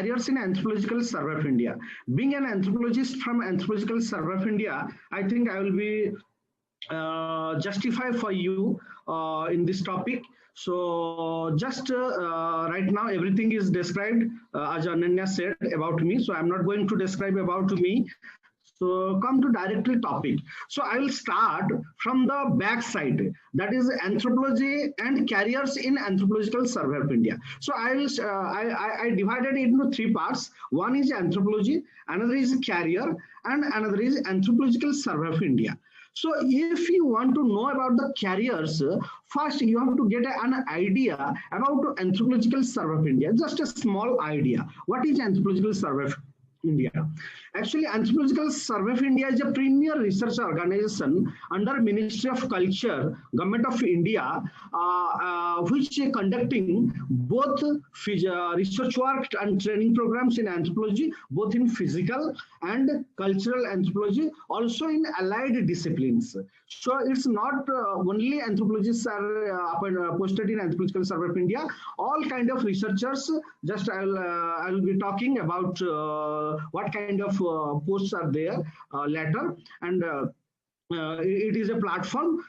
careers in Anthropological Survey of India. Being an anthropologist from Anthropological Survey of India, I think I will be justify for you in this topic. So just right now everything is described as Ananya said about me. So I'm not going to describe about me. So come to directly topic. So I will start from the back side, that is anthropology and careers in Anthropological Survey of India. So I will I divided it into three parts. One is anthropology, another is career, and another is Anthropological Survey of India. So if you want to know about the careers, first you have to get an idea about Anthropological Survey of India. Just a small idea. What is Anthropological Survey of India? Actually, Anthropological Survey of India is a premier research organization under Ministry of Culture, Government of India, which is conducting both research work and training programs in anthropology, both in physical and cultural anthropology, also in allied disciplines. So it's not only anthropologists are posted in Anthropological Survey of India. All kind of researchers. Just I will be talking about what kind of posts are there later, and it is a platform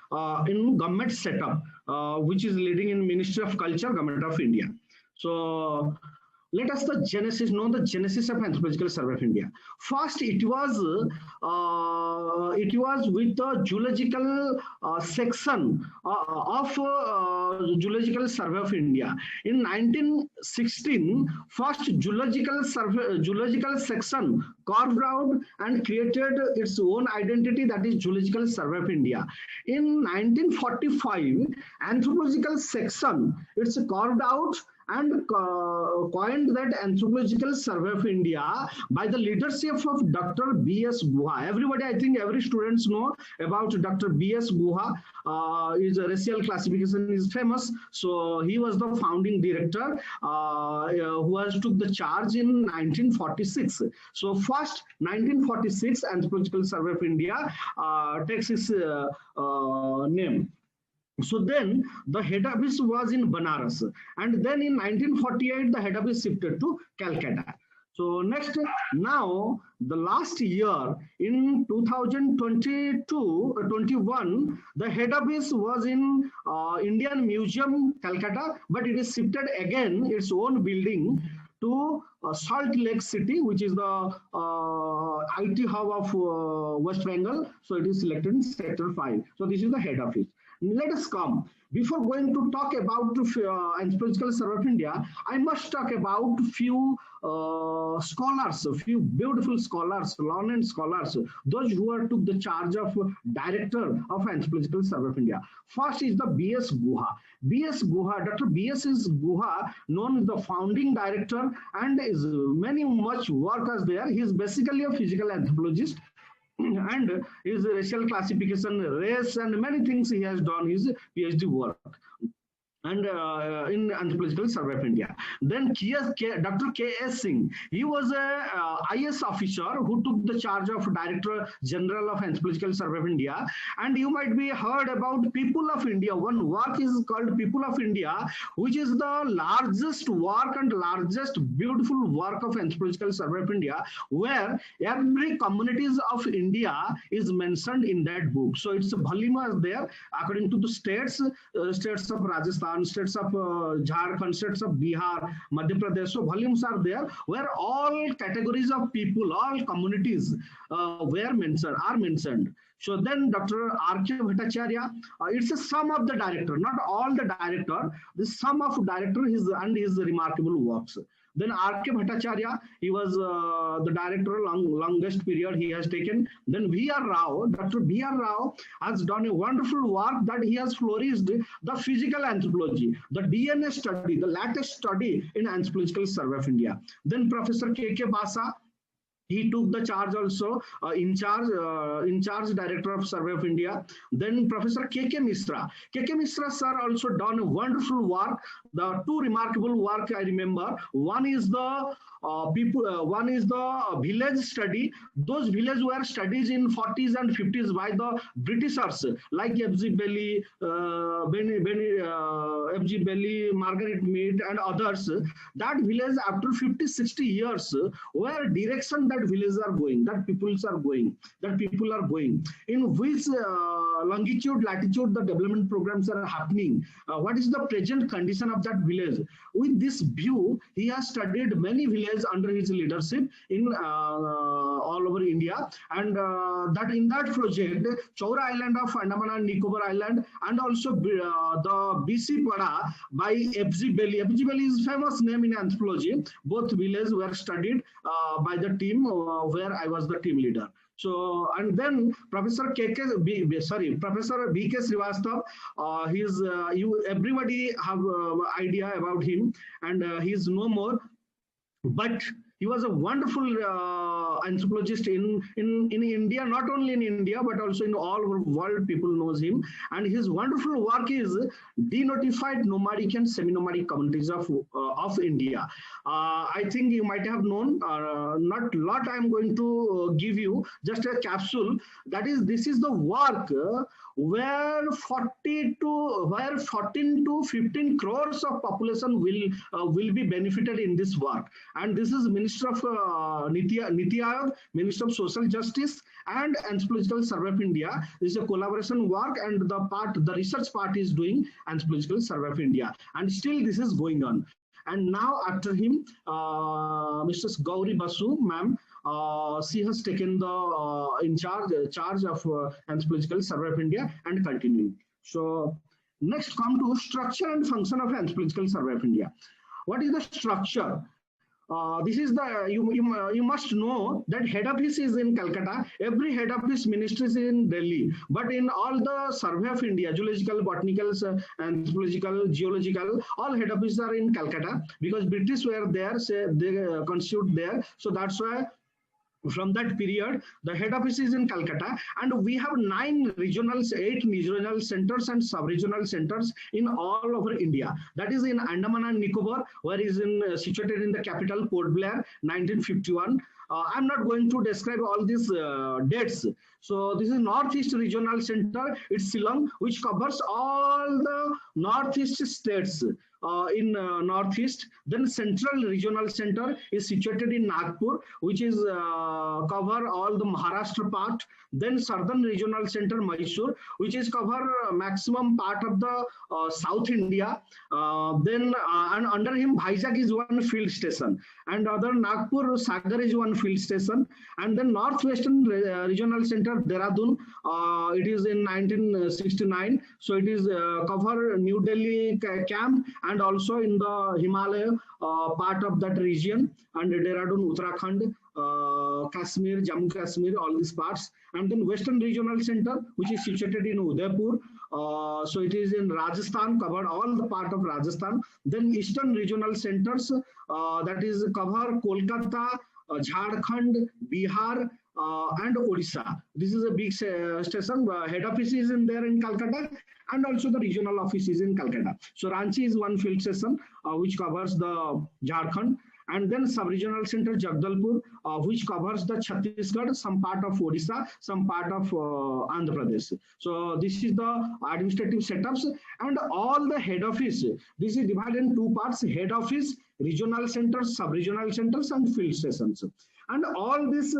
in government setup which is leading in Ministry of Culture, Government of India. So let us know the genesis of Anthropological Survey of India. First, it was with the geological section of Geological Survey of India. In 1916, first geological section carved out and created its own identity, that is Geological Survey of India. In 1945, anthropological section it's carved out and coined that Anthropological Survey of India by the leadership of Dr. B.S. Guha. Everybody, I think every students know about Dr. B.S. Guha. His racial classification is famous. So he was the founding director who has took the charge in 1946. So first, 1946, Anthropological Survey of India takes its name. So then the head office was in Banaras, and then in 1948 the head office shifted to Calcutta. So next, now the last year in 2022-21, the head office was in Indian Museum, Calcutta, but it is shifted again its own building to Salt Lake City, which is the IT hub of West Bengal. So it is selected in Sector 5. So this is the head office. Let us come. Before going to talk about Anthropological Survey of India, I must talk about few scholars, a few beautiful scholars, learned scholars, those who are took the charge of director of Anthropological Survey of India. First is the B.S. Guha. B.S. Guha, Dr. B.S. Guha, known as the founding director, and is much work is there. He is basically a physical anthropologist, and his racial classification, race, and many things he has done his PhD work. And in Anthropological Survey of India. Then Dr. K.S. Singh, he was a IS officer who took the charge of Director General of Anthropological Survey of India. And you might be heard about People of India. One work is called People of India, which is the largest work and largest beautiful work of Anthropological Survey of India, where every communities of India is mentioned in that book. So it's a volume is there according to the states of Rajasthan, states of Jharkhand, states of Bihar, Madhya Pradesh. So volumes are there where all categories of people, all communities are mentioned. So then Dr. R.K. Bhattacharya, it's a sum of the director, not all the director, the sum of director and his remarkable works. Then R.K. Bhattacharya, he was the director longest period he has taken. Then V.R. Rao, Dr. B.R. Rao has done a wonderful work that he has flourished the physical anthropology, the DNA study, the latest study in Anthropological Survey of India. Then Professor K.K. Basa, he took the charge also, in charge director of Survey of India. Then Professor K.K. Misra. K.K. Misra sir also done a wonderful work. The two remarkable work I remember. One is the one is the village study. Those villages were studies in 40s and 50s by the Britishers like F.G. Bailey, F.G. Bailey, Margaret Mead and others. That village after 50, 60 years, where direction that villages are going, that peoples are going, in which longitude, latitude, the development programs are happening. What is the present condition of that village? With this view, he has studied many villages under his leadership in all over India, and that in that project, Chaura Island of Andaman and Nicobar Island, and also the BC Pada by F.G. Bailey. F.G. Bailey is famous name in anthropology. Both villages were studied by the team where I was the team leader. So, and then Professor Professor B.K. Srivastav, everybody have idea about him, and he is no more, but he was a wonderful anthropologist in India, not only in India, but also in all over the world, people knows him. And his wonderful work is denotified nomadic and semi-nomadic communities of India. I think you might have known, not lot I'm going to give you, just a capsule. That is, this is the work where 14 to 15 crores of population will be benefited in this work. And this is Minister of Niti Aayog, Minister of Social Justice, and Anthropological Survey of India. This is a collaboration work, and the research part is doing Anthropological Survey of India. And still this is going on. And now after him, Mrs. Gauri Basu, ma'am, she has taken the charge of Anthropological Survey of India and continuing. So next, come to structure and function of Anthropological Survey of India. What is the structure? This is the you must know that head office is in Calcutta. Every head office ministry is in Delhi. But in all the Survey of India, geological, botanical, anthropological, geological, all head offices are in Calcutta because British were there, they constitute there. So that's why from that period, the head office is in Calcutta, and we have 8 regional centers and sub-regional centers in all over India. That is in Andaman and Nicobar, where is situated in the capital Port Blair, 1951. I'm not going to describe all these dates. So this is Northeast Regional Center. It's Shillong, which covers all the Northeast states. In Northeast. Then Central Regional Center is situated in Nagpur, which is cover all the Maharashtra part. Then Southern Regional Center, Mysore, which is cover maximum part of the South India. And under him, Vizag is one field station, and other Nagpur, Sagar is one field station. And then Northwestern Regional Center, Dehradun, it is in 1969. So it is cover New Delhi camp, and also in the Himalaya part of that region, and Dehradun, Uttarakhand, Kashmir, Jammu Kashmir, all these parts. And then Western Regional Center, which is situated in Udaipur. So it is in Rajasthan, covered all the part of Rajasthan. Then Eastern Regional Centers, that is cover Kolkata, Jharkhand, Bihar, and Odisha. This is a big station. Head office is in there in Calcutta, and also the regional office is in Calcutta. So Ranchi is one field station which covers the Jharkhand. And then sub-regional center Jagdalpur, which covers the Chhattisgarh, some part of Odisha, some part of Andhra Pradesh. So this is the administrative setups, and all the head office. This is divided in two parts: head office, regional centers, sub-regional centers, and field stations. And all these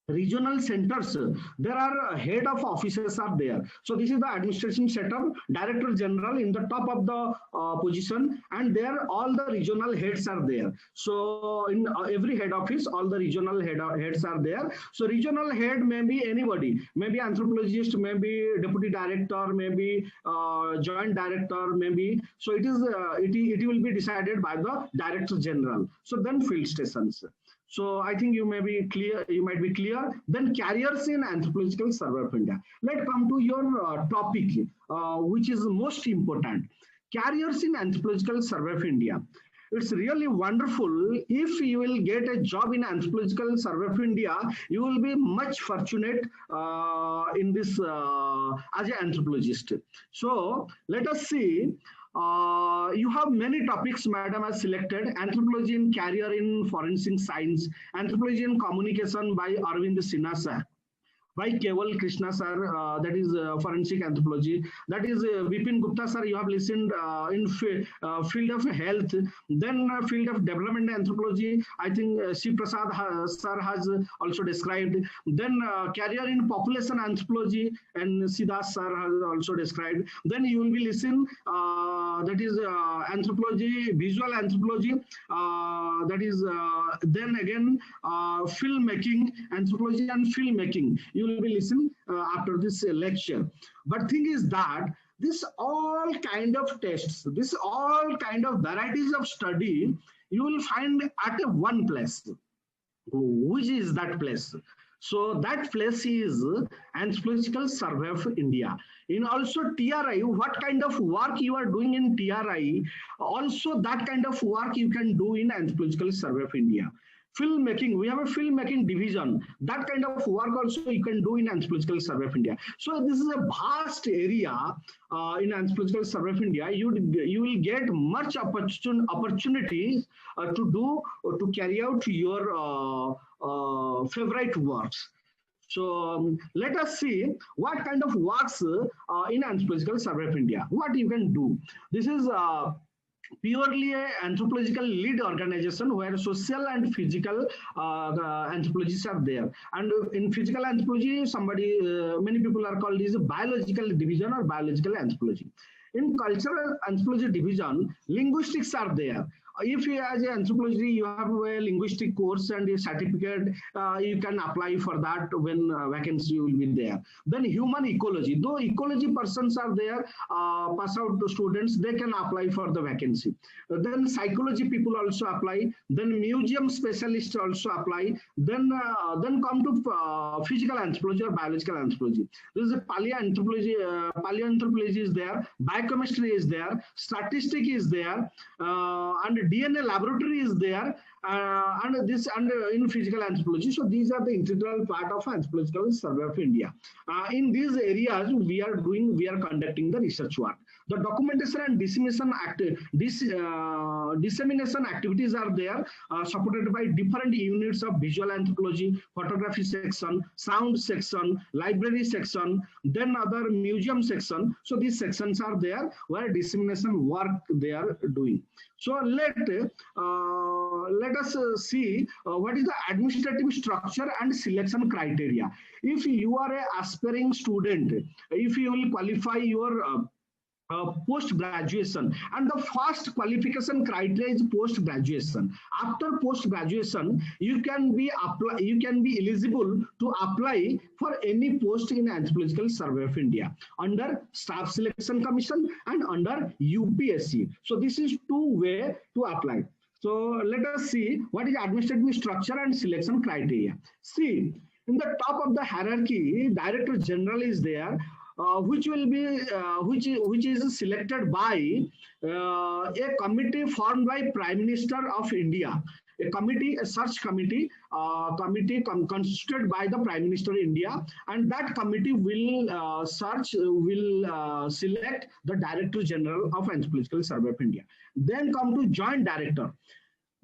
regional centers, there are head of offices are there. So this is the administration setup, director general in the top of the position, and there all the regional heads are there. So in every head office, all the regional heads are there. So regional head may be anybody, maybe anthropologist, maybe deputy director, maybe joint director, maybe. So it will be decided by the director general. So then field stations. So I think you might be clear. Then careers in Anthropological Survey of India. Let's come to your topic, which is most important. Careers in Anthropological Survey of India. it's really wonderful. If you will get a job in Anthropological Survey of India, you will be much fortunate in this as an anthropologist. So let us see. You have many topics, madam, has selected. Anthropology in career in forensic science, anthropology in communication by Arvind Sinha sir, by Keval Krishna sir, that is forensic anthropology. That is Vipin Gupta sir, you have listened in field of health. Then field of development anthropology, I think Shiv Prasad sir has also described. Then career in population anthropology, and Siddhas sir has also described. Then you will be listening, that is anthropology, visual anthropology, that is then again filmmaking, anthropology and filmmaking. You will be listening after this lecture. But thing is that this all kind of tests, this all kind of varieties of study, you will find at a one place. Which is that place? So that place is Anthropological Survey of India. In also TRI, what kind of work you are doing in TRI, also that kind of work you can do in Anthropological Survey of India. Filmmaking, we have a filmmaking division. That kind of work also you can do in Anthropological Survey of India. So this is a vast area in Anthropological Survey of India. You will get much opportunities to carry out your favorite works. So let us see what kind of works in Anthropological Survey of India. What you can do. This is purely an anthropological lead organization where social and physical anthropologists are there. And in physical anthropology, many people are called is biological division or biological anthropology. In cultural anthropology division, linguistics are there. If you as an anthropology, you have a linguistic course and a certificate, you can apply for that when vacancy will be there. Then human ecology, though ecology persons are there, pass out students, they can apply for the vacancy. Then psychology people also apply. Then museum specialists also apply. Then come to physical anthropology or biological anthropology. This is paleoanthropology. Paleoanthropology is there. Biochemistry is there. Statistics is there, and DNA laboratory is there, and in physical anthropology. So these are the integral part of Anthropological Survey of India. In these areas, we are conducting the research work. The documentation and dissemination activities are there, supported by different units of visual anthropology, photography section, sound section, library section, then other museum section. So these sections are there where dissemination work they are doing. So let us see what is the administrative structure and selection criteria. If you are an aspiring student, if you will qualify your post-graduation, and the first qualification criteria is post-graduation. After post-graduation, you can be eligible to apply for any post in Anthropological Survey of India under Staff Selection Commission and under UPSC. So this is two ways to apply. So let us see what is administrative structure and selection criteria. See, in the top of the hierarchy, Director General is there, which is selected by a committee formed by Prime Minister of India. A search committee constituted by the Prime Minister of India, and that committee will select the Director General of Anthropological Survey of India. Then come to Joint Director.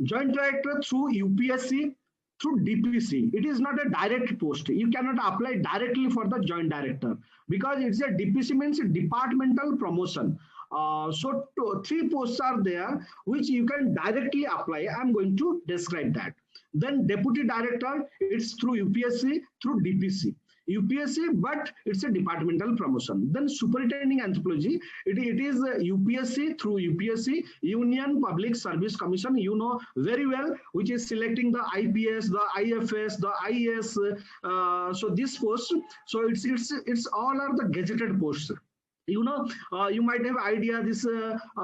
Joint Director through UPSC, through DPC. It is not a direct post. You cannot apply directly for the Joint Director because it's a DPC, means a departmental promotion. So three posts are there which you can directly apply. I'm going to describe that. Then Deputy Director, it's through UPSC, through DPC. UPSC, but it's a departmental promotion. Then Superintending Anthropology, it is UPSC, through UPSC, Union Public Service Commission, you know very well, which is selecting the IPS, the IFS, the IS. So this post, so it's all are the gazetted posts. You might have idea this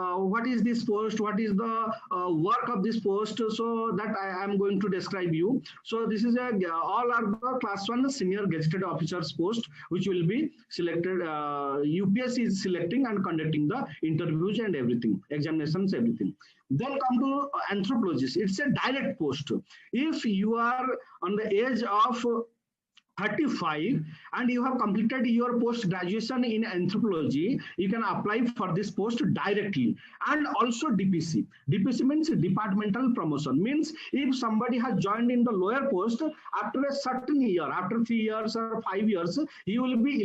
what is this post, what is the work of this post, so that I am going to describe you. So this is a all are the class 1 senior gazetted officers post which will be selected. UPSC is selecting and conducting the interviews and everything, examinations, everything. Then come to anthropologist. It's a direct post. If you are on the age of 35 and you have completed your post graduation in anthropology, you can apply for this post directly. And also dpc means departmental promotion, means if somebody has joined in the lower post, after a certain year, after 3 years or 5 years, he will be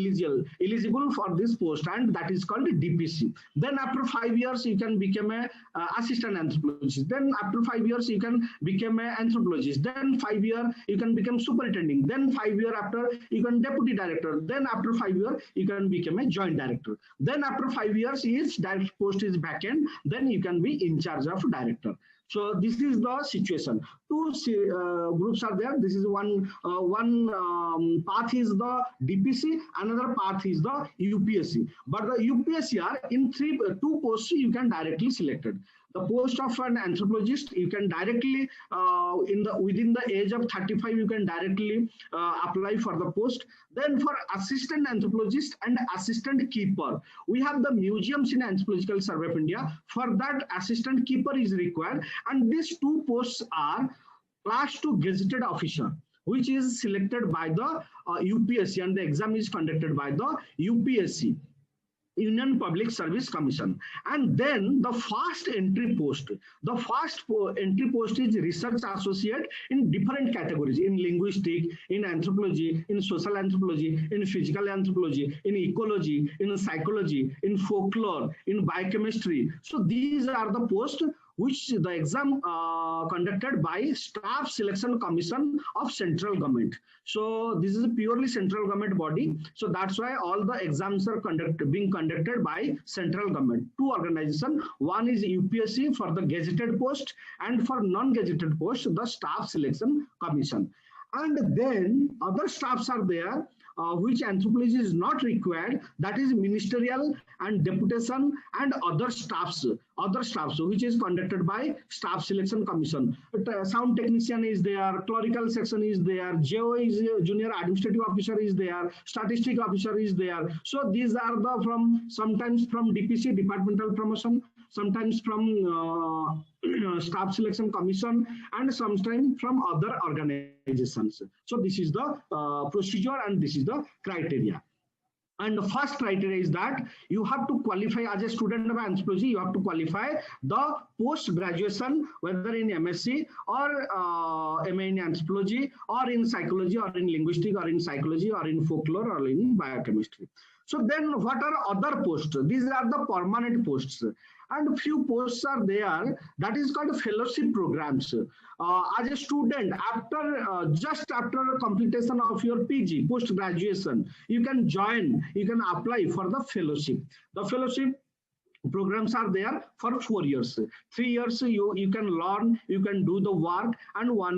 eligible for this post, and that is called dpc. Then after 5 years you can become a assistant anthropologist. Then after 5 years you can become an anthropologist. Then 5 year you can become superintendent. Then 5 year after you can deputy director. Then after 5 years you can become a joint director. Then after 5 years each direct post is vacant, then you can be in charge of director. So this is the situation. Two groups are there. This is one path is the DPC, another path is the UPSC. But the UPSC are in two posts you can directly selected. The post of an anthropologist, you can directly within the age of 35 you can directly apply for the post. Then for assistant anthropologist and assistant keeper, we have the museums in Anthropological Survey of India. For that, assistant keeper is required, and these two posts are class 2 gazetted officer, which is selected by the UPSC, and the exam is conducted by the UPSC, Union Public Service Commission. And then the fast entry post. The fast entry post is research associate in different categories, in linguistics, in anthropology, in social anthropology, in physical anthropology, in ecology, in psychology, in folklore, in biochemistry. So these are the posts which the exam conducted by Staff Selection Commission of Central Government. So this is a purely central government body. So that's why all the exams are being conducted by central government. Two organizations. One is UPSC for the gazetted post, and for non-gazetted post, the Staff Selection Commission. And then other staffs are there, which anthropology is not required, that is ministerial and deputation and other staffs, which is conducted by Staff Selection Commission. Sound technician is there, clerical section is there, JO is junior administrative officer is there, statistic officer is there. So these are the sometimes from DPC, departmental promotion, sometimes from Staff Selection Commission, and sometimes from other organizations. So this is the procedure and this is the criteria. And the first criteria is that you have to qualify as a student of anthropology. You have to qualify the post graduation, whether in MSc or MA in anthropology, or in psychology, or in linguistics, or in psychology, or in folklore, or in biochemistry. So then what are other posts? These are the permanent posts. And few posts are there that is called fellowship programs. As a student, just after completion of your PG, post graduation, you can apply for the fellowship. The fellowship programs are there for 4 years. 3 years you can learn, you can do the work, and 1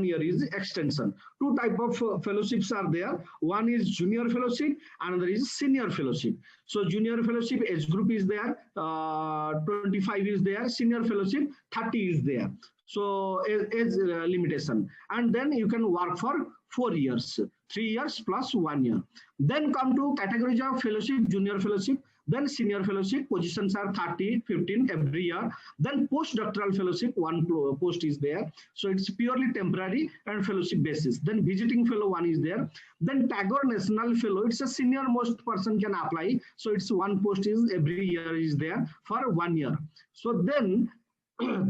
year is extension. Two type of fellowships are there. One is junior fellowship, another is senior fellowship. So junior fellowship age group is there, 25 is there, senior fellowship 30 is there. So age limitation, and then you can work for 4 years, 3 years plus 1 year. Then come to categories of fellowship: junior fellowship, then senior fellowship, positions are 30, 15 every year. Then postdoctoral fellowship, one post is there. So it's purely temporary and fellowship basis. Then visiting fellow, one is there. Then Tagore National Fellow, it's a senior most person can apply. So it's one post is every year is there for 1 year. So then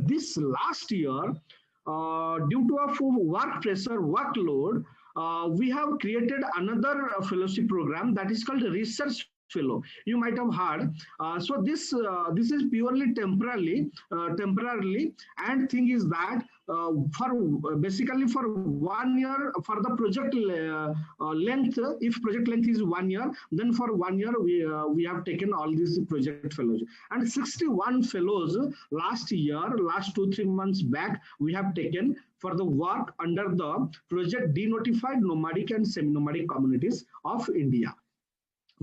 this last year, due to a work pressure, workload, we have created another fellowship program that is called Research Fellow. You might have heard. So this is purely temporarily, and thing is that basically for 1 year, for the project length, if project length is 1 year, then for 1 year we have taken all these project fellows, and 61 fellows last 2-3 months back we have taken for the work under the project Denotified Nomadic and Semi-Nomadic Communities of India.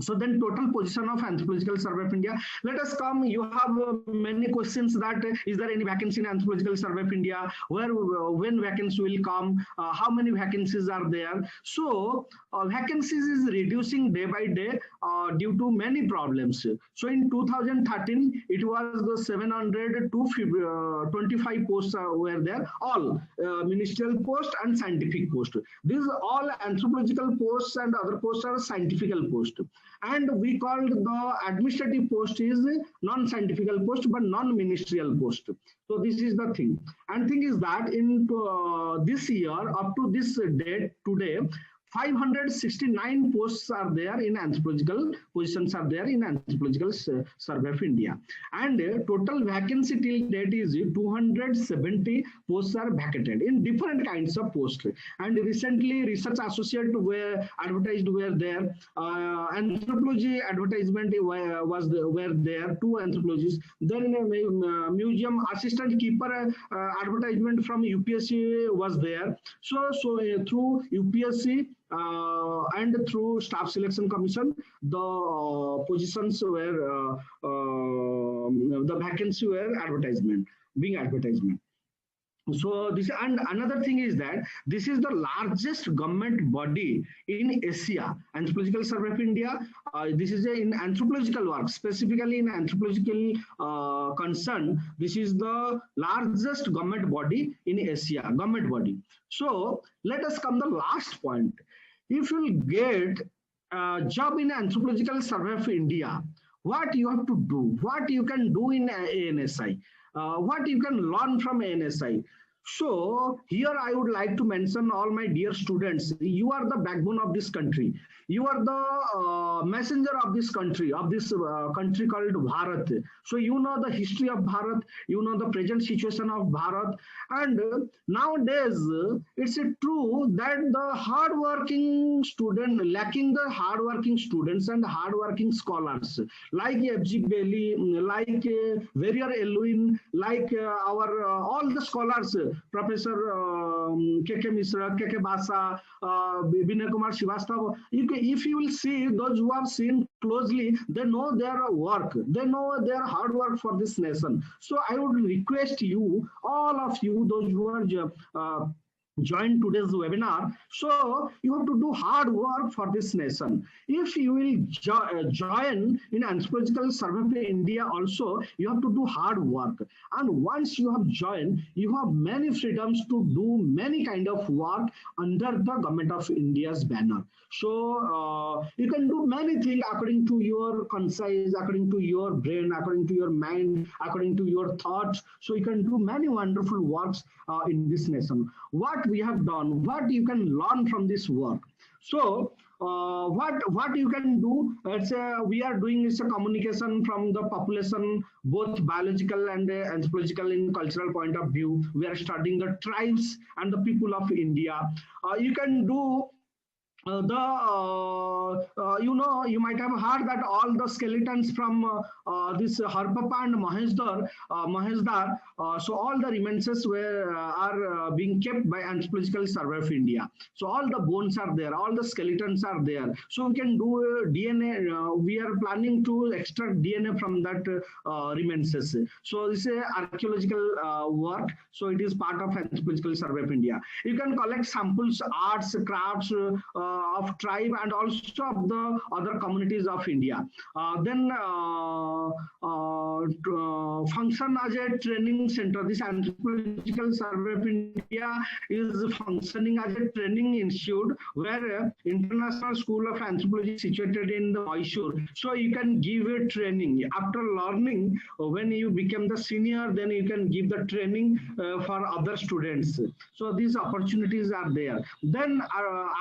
So then total position of Anthropological Survey of India. Let us come, you have many questions that is there any vacancy in Anthropological Survey of India, where when vacancy will come, how many vacancies are there. So vacancies is reducing day by day due to many problems. So in 2013 it was the 700 to 25 posts were there, all ministerial post and scientific post. These all anthropological posts and other posts are scientific post, and we called the administrative post is non-scientific post but non-ministerial post. So this is the thing, and thing is that in this year up to this date today, 569 posts are there in anthropological positions are there in Anthropological Survey of India, and total vacancy till date is 270 posts are vacated in different kinds of posts. And recently research associate were advertised were there, anthropology advertisement were there, two anthropologists. Then museum assistant keeper advertisement from UPSC was there. So through UPSC and through staff selection commission, the positions were the vacancy were being advertisement. So this, and another thing is that this is the largest government body in Asia, Anthropological Survey of India. This is in anthropological work, specifically in anthropological concern. This is the largest government body in Asia, government body. So let us come to the last point. If you get a job in Anthropological Survey of India, what you have to do, what you can do in ANSI, what you can learn from ANSI. So here I would like to mention all my dear students, you are the backbone of this country. You are the messenger of this country called Bharat. So you know the history of Bharat, you know the present situation of Bharat, and nowadays it's true that the hardworking student, lacking the hardworking students and hardworking scholars like F.G. Bailey, like Verrier Elwin, like our all the scholars, Professor K.K. Misra, K.K. Basa, Vinay Kumar Srivastava. If you will see, those who have seen closely, they know their work, they know their hard work for this nation. So I would request you, all of you, those who are join today's webinar. So you have to do hard work for this nation. If you will join in Anthropological Survey of India also, you have to do hard work. And once you have joined, you have many freedoms to do many kind of work under the Government of India's banner. So you can do many things according to your concise, according to your brain, according to your mind, according to your thoughts. So you can do many wonderful works in this nation. What we have done, what you can learn from this work. So what you can do, we are doing is a communication from the population, both biological and anthropological in cultural point of view. We are studying the tribes and the people of India. You can do you might have heard that all the skeletons from this Harpapa and Mahesdar, so all the remains are being kept by Anthropological Survey of India. So all the bones are there, all the skeletons are there. So we can do DNA. We are planning to extract DNA from that remains. So this is archaeological work. So it is part of Anthropological Survey of India. You can collect samples, arts, crafts, of tribe and also of the other communities of India. Then function as a training center. This Anthropological Survey of India is functioning as a training institute where International School of Anthropology is situated in the Mysore. So you can give a training. After learning, when you become the senior, then you can give the training for other students. So these opportunities are there. Then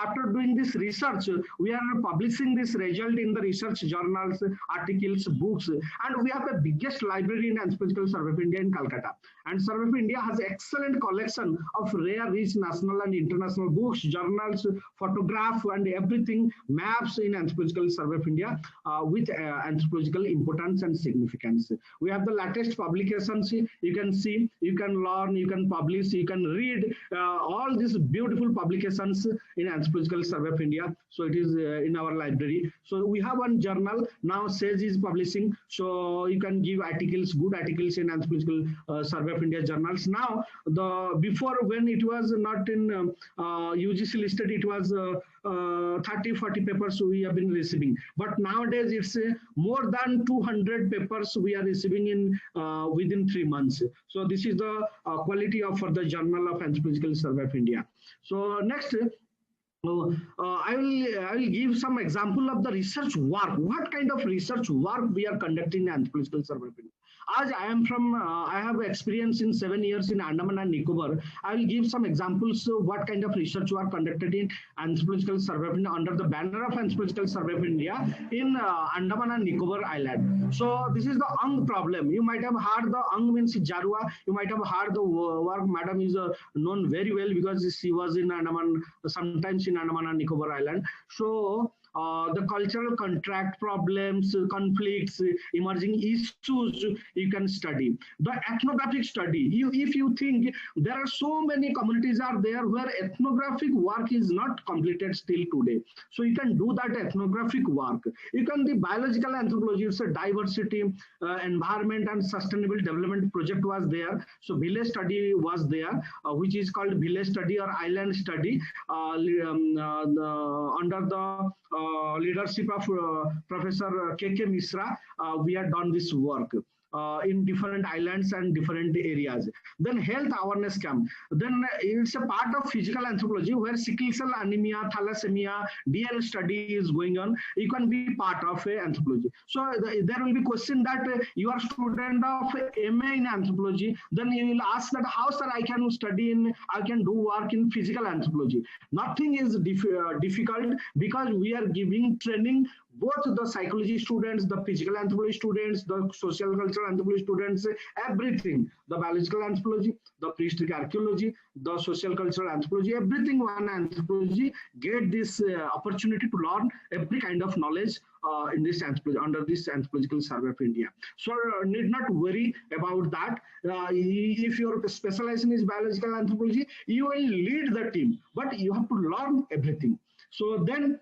after doing this research, we are publishing this result in the research journals, articles, books, and we have the biggest library in Anthropological Survey of India in Calcutta. And Survey of India has excellent collection of rare, rich national and international books, journals, photograph, and everything, maps in Anthropological Survey of India with anthropological importance and significance. We have the latest publications. You can see, you can learn, you can publish, you can read all these beautiful publications in Anthropological Survey of India. So it is in our library. So we have one journal now. SAGE is publishing. So you can give articles, good articles in Anthropological Survey of India journals. Now before, when it was not in UGC listed, it was 30-40 papers we have been receiving, but nowadays it's more than 200 papers we are receiving in within 3 months. So this is the quality of for the Journal of Anthropological Survey of India. So next, I will give some example of the research work. What kind of research work we are conducting in Anthropological Survey of India? As I am from, I have experience in 7 years in Andaman and Nicobar. I will give some examples of what kind of research work conducted in Anthropological Survey of India under the banner of Anthropological Survey of India in Andaman and Nicobar Island. So this is the Ang problem. You might have heard the Ang means Jarua. You might have heard the work. Madam is known very well because she was in Andaman, sometimes in Andaman and Nicobar Island. So the cultural contract problems, conflicts, emerging issues you can study. The ethnographic study, if you think there are so many communities are there where ethnographic work is not completed still today. So you can do that ethnographic work. You can the biological anthropology, it's a diversity, environment and sustainable development project was there. So village study was there, which is called village study or island study under the leadership of Professor K.K. Misra. We have done this work in different islands and different areas. Then health awareness camp. Then it's a part of physical anthropology where sickle cell anemia, thalassemia, DL study is going on. You can be part of anthropology. So there will be question that you are student of MA in anthropology. Then you will ask that how, sir, I can study in, I can do work in physical anthropology. Nothing is difficult because we are giving training both the psychology students, the physical anthropology students, the social cultural anthropology students, everything, the biological anthropology, the prehistoric archaeology, the social cultural anthropology, everything one anthropology get this opportunity to learn every kind of knowledge in this anthropology, under this Anthropological Survey of India. So need not worry about that. If your specialization is biological anthropology, you will lead the team, but you have to learn everything. So then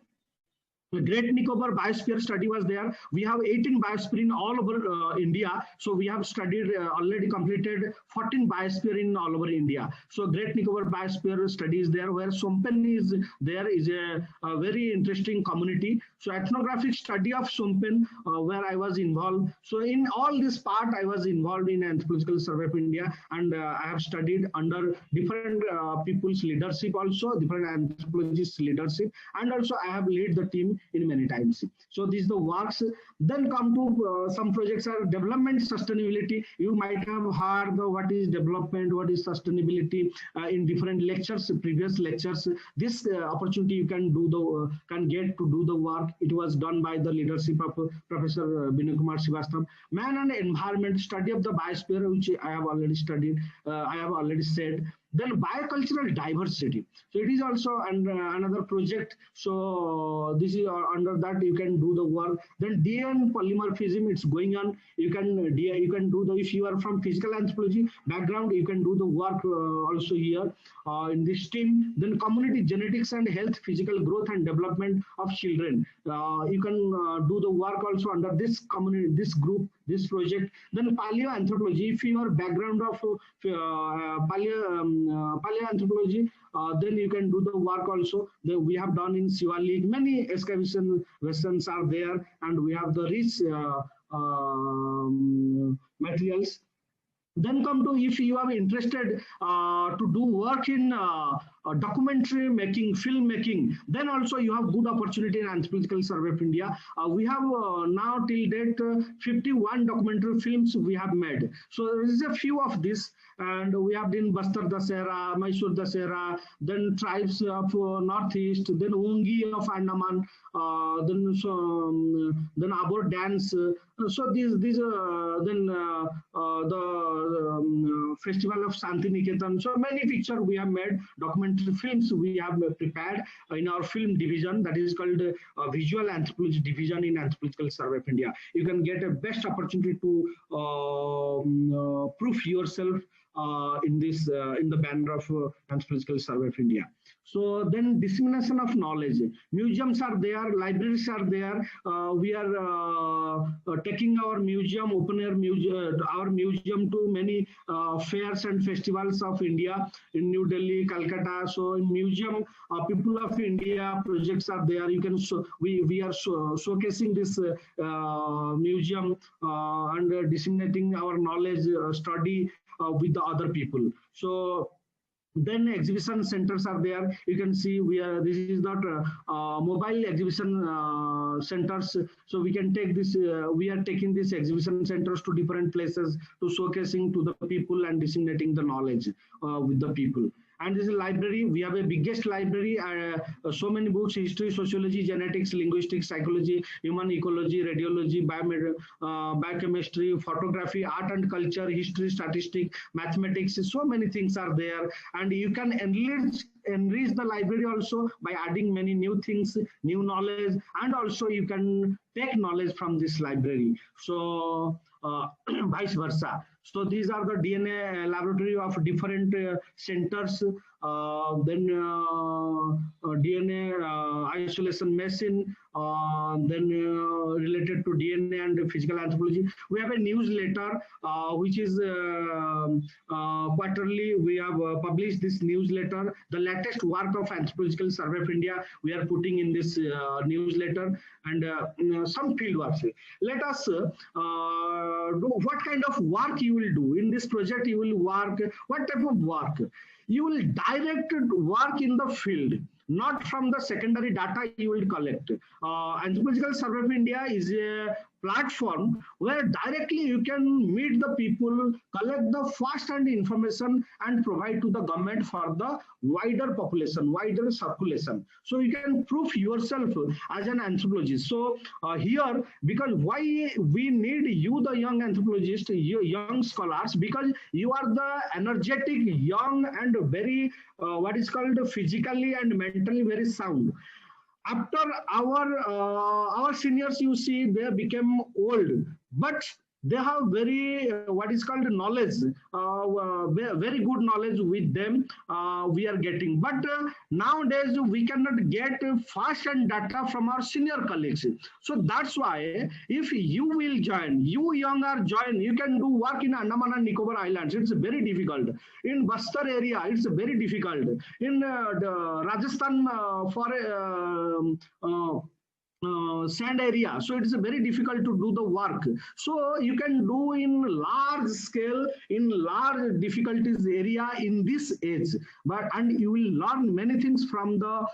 the Great Nicobar Biosphere study was there. We have 18 biosphere in all over India. So we have studied, already completed 14 biosphere in all over India. So Great Nicobar Biosphere study is there, where Sompen is there, is a very interesting community. So ethnographic study of Sompen, where I was involved. So in all this part, I was involved in Anthropological Survey of India, and I have studied under different people's leadership also, different anthropologists leadership, and also I have led the team in many times. So these are the works. Then come to some projects are development sustainability. You might have heard what is development, what is sustainability in different lectures, previous lectures. This opportunity you can do the can get to do the work. It was done by the leadership of Professor Vinay Kumar Srivastav. Man and environment, study of the biosphere, which I have already studied. I have already said. Then biocultural diversity. So it is also another project. So this is under that you can do the work. Then DNA polymorphism, it's going on. You can do the, if you are from physical anthropology background, you can do the work also here in this team. Then community genetics and health, physical growth and development of children. You can do the work also under this community, this group, this project. Then paleoanthropology, if your background of paleoanthropology, then you can do the work also. We have done in Shivalik, many excavation vessels are there, and we have the rich materials. Then come to, if you are interested to do work in documentary making, film making, then also you have good opportunity in Anthropological Survey of India. We have now till date 51 documentary films we have made. So there is a few of this, and we have done Bastar Dasera, Mysore Dasera, then tribes of Northeast, then Ungi of Andaman, then Abor dance. So these then the festival of Santiniketan. So many pictures we have made, documentary films we have prepared in our film division, that is called Visual Anthropology Division in Anthropological Survey of India. You can get a best opportunity to prove yourself in this in the banner of Anthropological Survey of India. So then dissemination of knowledge. Museums are there, libraries are there. We are taking our museum, open air museum, our museum to many fairs and festivals of India in New Delhi, Calcutta. So in museum, people of India projects are there. You can we are showcasing this museum and disseminating our knowledge, study with the other people. So then exhibition centers are there. You can see we are, this is not mobile exhibition centers, so we can take this, we are taking these exhibition centers to different places to showcasing to the people and disseminating the knowledge with the people. And this is a library. We have a biggest library, so many books: history, sociology, genetics, linguistics, psychology, human ecology, radiology, biochemistry, photography, art and culture, history, statistics, mathematics. So many things are there, and you can enrich the library also by adding many new things, new knowledge, and also you can take knowledge from this library. So vice versa. So these are the DNA laboratory of different centers. Then DNA isolation machine, then related to DNA and physical anthropology. We have a newsletter which is quarterly. We have published this newsletter. The latest work of Anthropological Survey of India we are putting in this newsletter, and some field works. Let us do what kind of work you will do in this project. You will work, what type of work? You will direct work in the field, not from the secondary data you will collect. Anthropological Survey of India is a platform where directly you can meet the people, collect the first-hand information, and provide to the government for the wider population, wider circulation. So you can prove yourself as an anthropologist. So here, because why we need you, the young anthropologists, you young scholars, because you are the energetic, young, and very what is called physically and mentally very sound. After our seniors, you see, they became old, but they have very what is called knowledge, very good knowledge with them we are getting. But nowadays we cannot get first-hand data from our senior colleagues. So that's why if you will join, you younger join, you can do work in Andaman and Nicobar Islands. It's very difficult. In Bastar area, it's very difficult. In Rajasthan sand area, so it is very difficult to do the work. So you can do in large scale, in large difficulties area in this age, and you will learn many things from the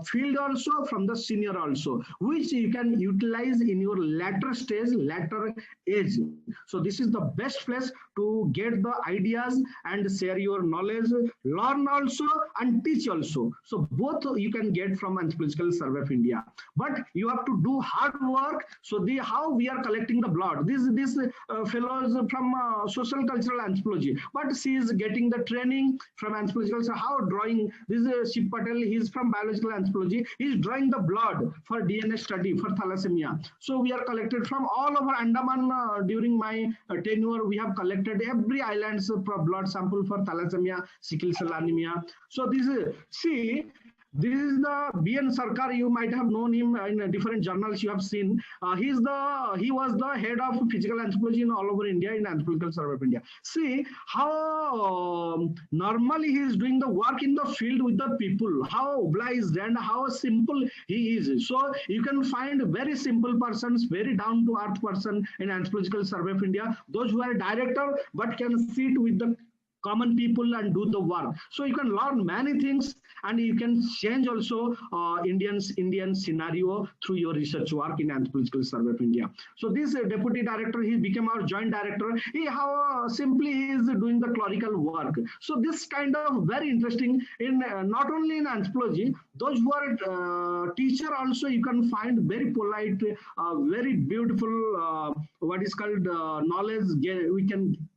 field also, from the senior also, which you can utilize in your later stage, later age. So this is the best place to get the ideas and share your knowledge, learn also and teach also. So both you can get from Anthropological Survey of India, but you have to do hard work. So how we are collecting the blood, this fellows from social cultural anthropology, but she is getting the training from anthropological. So how drawing, this is Shiv Patel, he is from biological anthropology, he is drawing the blood for DNA study for thalassemia. So we are collected from all over Andaman. During my tenure, we have collected every island's blood sample for thalassemia, sickle cell anemia. So this is, see, this is the B.N. Sarkar. You might have known him in different journals you have seen. He was the head of physical anthropology in all over India in Anthropological Survey of India. See how normally he is doing the work in the field with the people, how obliged and how simple he is. So you can find very simple persons, very down to earth person in Anthropological Survey of India, those who are director but can sit with the common people and do the work. So you can learn many things, and you can change also Indian scenario through your research work in Anthropological Survey of India. So this deputy director, he became our joint director. How simply he is doing the clerical work. So this kind of very interesting in not only in anthropology, those who are teacher also, you can find very polite, very beautiful what is called knowledge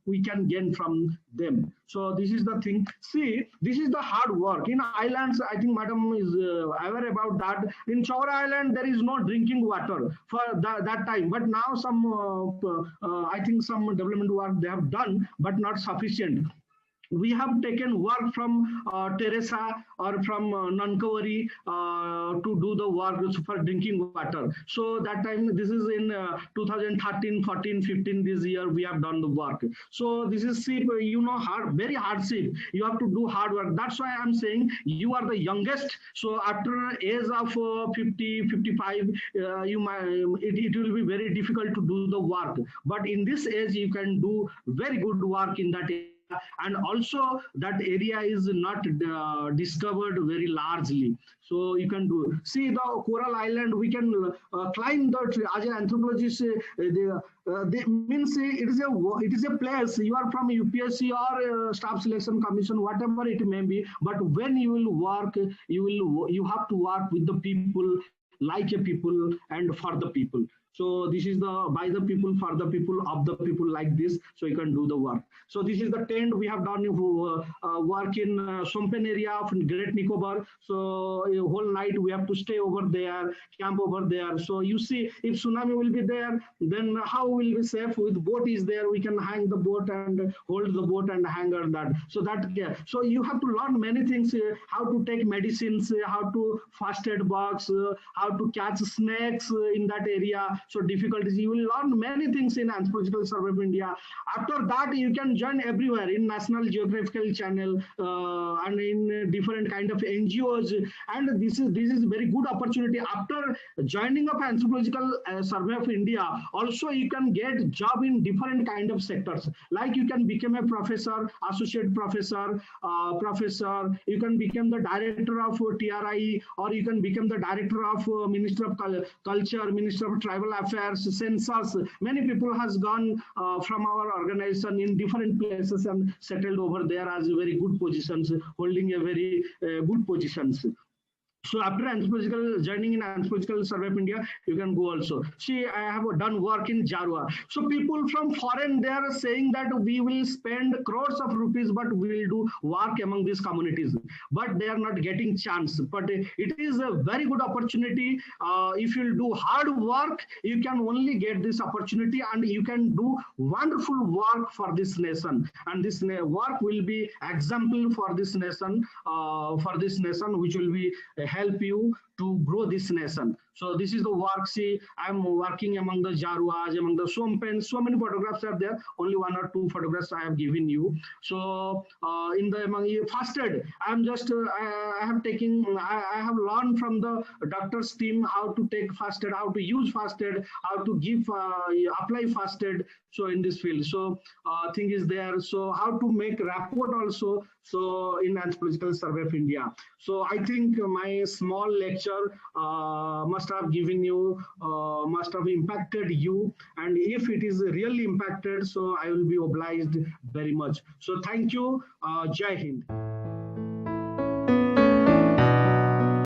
we can gain from them. So this is the thing. See, this is the hard work. In islands, I think Madam is aware about that. In Chowra Island, there is no drinking water for that time. But now some, I think some development work they have done, but not sufficient. we have taken work from Teresa or from Nankawari to do the work for drinking water. So that time, this is in 2013, 14, 15, this year we have done the work. So this is sheep, hard, very hard sheep. You have to do hard work. That's why I'm saying you are the youngest. So after age of 50, 55, you might, it will be very difficult to do the work. But in this age, you can do very good work in that area, and also that area is not discovered very largely, so you can do. See the coral island, we can climb the, as an anthropologist, they means it is a place. You are from UPSC or staff selection commission, whatever it may be, but when you will work, you have to work with the people, like a people and for the people. So this is the by the people, for the people, of the people, like this, so you can do the work. So this is the tent we have done work in Sompen area of Great Nicobar. So a whole night we have to stay over there, camp over there. So you see, if tsunami will be there, then how will be safe? With boat is there, we can hang the boat and hold the boat and hang on that. So that, yeah. So you have to learn many things, how to take medicines, how to first aid box, how to catch snakes in that area. So difficulties, you will learn many things in Anthropological Survey of India. After that, you can join everywhere in National Geographical Channel and in different kind of NGOs. And this is very good opportunity. After joining up Anthropological Survey of India, also you can get job in different kind of sectors. Like you can become a professor, associate professor, professor. You can become the director of TRI, or you can become the director of Minister of Culture, Minister of Tribal Affairs, census. Many people has gone from our organization in different places and settled over there as very good positions, holding a very good positions. So after anthropological joining in Anthropological Survey of India, you can go also. See, I have done work in Jarwa. So people from foreign, they are saying that we will spend crores of rupees, but we will do work among these communities. But they are not getting chance. But it is a very good opportunity. If you do hard work, you can only get this opportunity, and you can do wonderful work for this nation. And this work will be example for this nation, which will be help you to grow this nation. So this is the work. See, I'm working among the Jarwas, among the Sompens. So many photographs are there. Only one or two photographs I have given you. So in the among fasted, I'm just I have learned from the doctor's team how to take fasted, how to use fasted, how to give apply fasted. So in this field, so thing is there. So how to make rapport also. So in Anthropological Survey of India. So I think my small lecture must have given you, must have impacted you. And if it is really impacted, so I will be obliged very much. So thank you. Jai Hind.